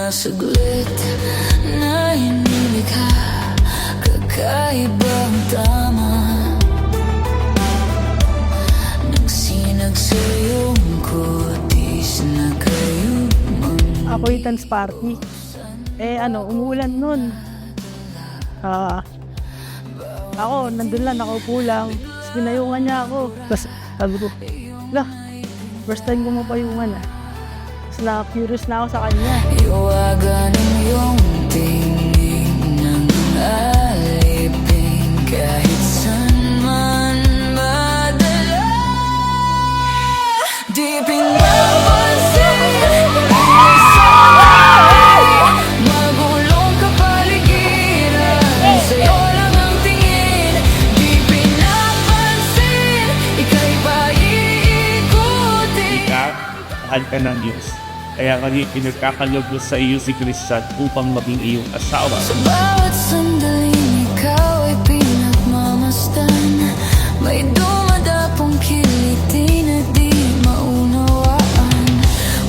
mga saglit na inilikha, kakaibang tama. Nagsinag sa iyong kutis na kayo Ako Ethan's party. Umuulan nun. Ako, nandun lang, nakaupo lang. Tapos pinayungan niya ako. Tapos sabi ko, first time ko mapayungan ah. Tapos na-curious na ako sa kanya. Iwagan ang iyong tingin ng alipin, kahit saan man madala. Di pinapansin magulong kapaligiran, sa'yo lang ang tingin. Di pinapansin, ika'y paiikutin. Mahal ka ng Diyos. Kaya kami pinagkakaloob sa iyo si Christian upang maging iyong asawa. Sa bawat sandaling ikaw ay pinagmamasdan, may dumadapong kiliti na di maunawaan.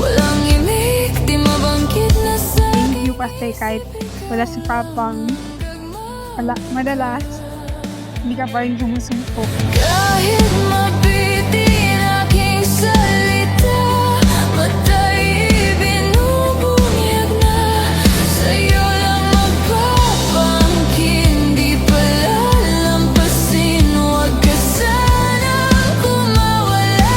Walang imik, di mabangkit na sa Thank you kasi kahit wala si Papang madalas, hindi ka pa rin sumusumpok. kahit mabitin aking salita, matay binubunyag na. Sa'yo lang magpapangkin, di palalampasin. Huwag ka sanang kumawala.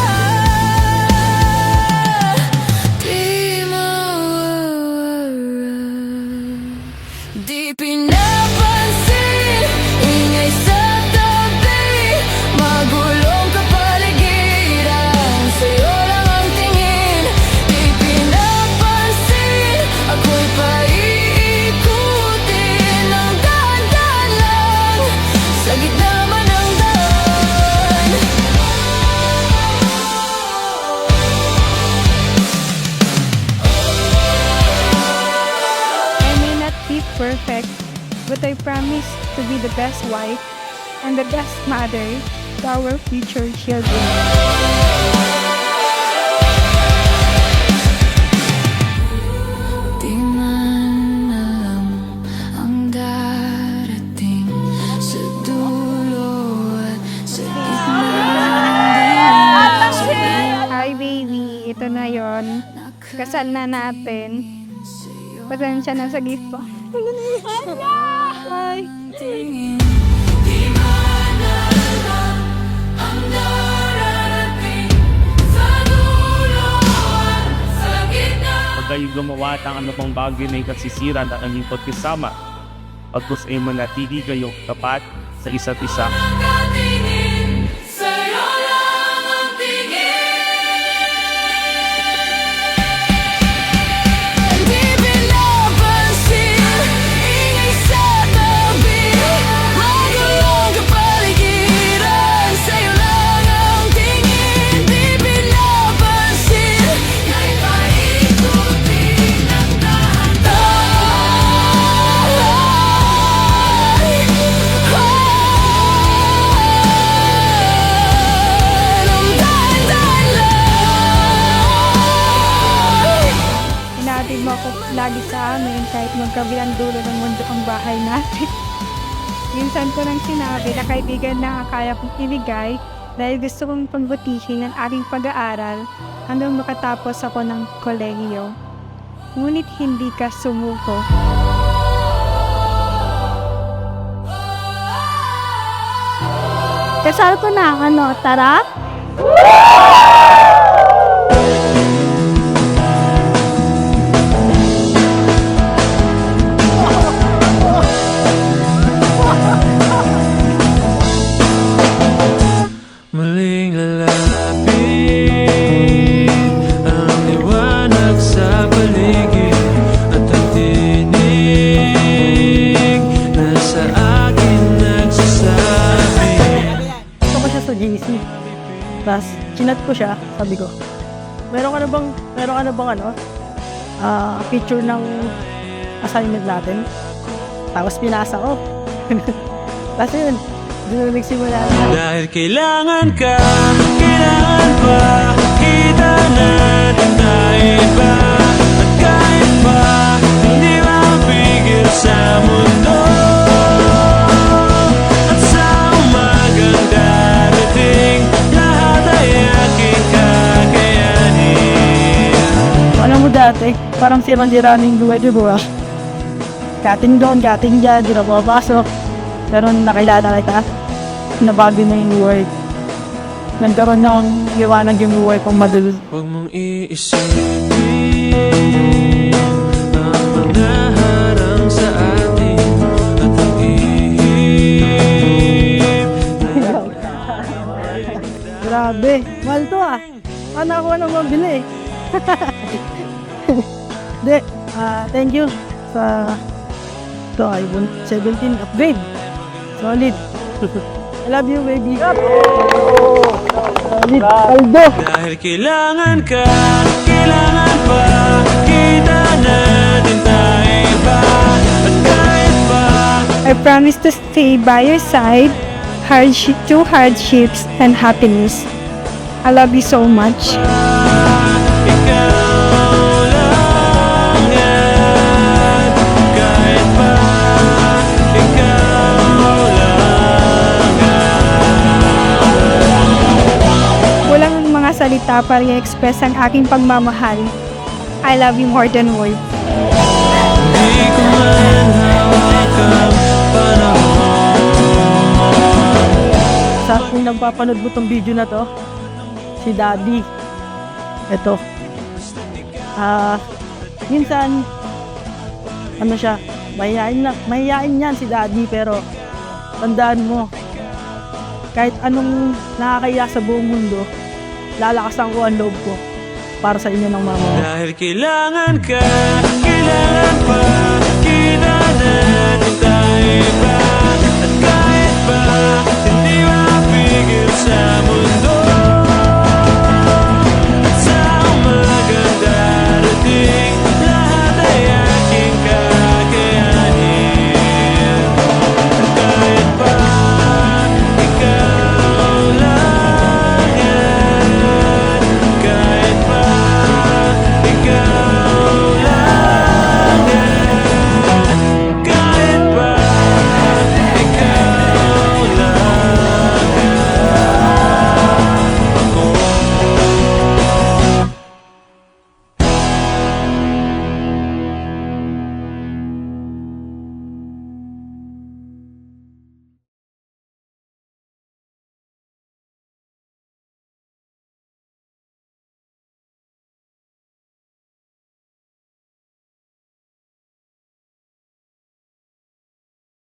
Di mawawala. Di pinapansin, ingay sa tabi, magulong kapaligiran, sa'yo lang ang tingin. Di pinapansin, ako'y paiikutin ng dahan-dahan lang, sa gitna man ng daan. I may not be perfect, but I promise to be the best wife and the best mother to our future children. Di man alam ang darating sa dulo at sa gitna. Hi baby, ito na yon. Kasal na natin. Pasensya na sa gift ko. Hi. Di man alam ang darating sa dulo at sa gitna. Pag kayo gumawa ng ano pang bagay na ikasisira na aming pagkasama, at gusto ay manatili kayong tapat sa isa't isa. Nakatingin, sa'yo lang ang tingin. Di pinapansin, ingay sa tabi, magulong kapaligiran, sa'yo lang ang tingin. Di pinapansin, ika'y paikutin ng Hinatid mo ako lagi sa amin kahit magkabilang dulo ng mundo ang bahay natin. Minsan ko nang sinabi na kaibigan na kaya kong ibigay dahil gusto kong pagbutihin ang aking pag-aaral hanggang makatapos ako ng kolehiyo. Ngunit hindi ka sumuko. Kasal ko na, tara? Muling lalapit ang liwanag sa paligid at ang tinig na sa akin nagsasabi. Gusto ko siya sa GC. Tapos, chinat ko siya. Sabi ko, meron ka na bang picture ng assignment natin? Tapos pinasa ko. Tapos yun, doon na nagsimula na. Dahil kailangan ka, kailangan pa kita natin na iba. At kahit pa parang sirang-sira na yung buhay, di ba? Kating doon, kating dyan, di na pumapasok. Pero nung nakilala kita, nabago na yung buhay. Nagkaroon na akong liwanag yung buhay kong madulog. Huwag mong iisipin ang mga harang sa atin at ang ihip. Grabe, mahal to ah. Paano ako nang mabili eh? Hindi, thank you sa ito, iPhone 17 upgrade. Solid. I love you, baby. Solid. Aldo. Dahil kailangan ka, kailangan pa, kita natin tayo iba. At kahit pa I promise to stay by your side through hardships and happiness. I love you so much. ikaw lang yan. Kahit pa ikaw lang Walang mga salita para i-express ang aking pagmamahal. I love you more than words. Di ko man hawak ang panahon. Sa kung nagpapanood mo tong video na to, si Daddy. Ito. Minsan, ano siya, mahihain yan si Daddy, pero tandaan mo, kahit anong nakakaya sa buong mundo, lalakasan ko ang loob ko para sa inyo ng mama mo. Dahil kailangan ka,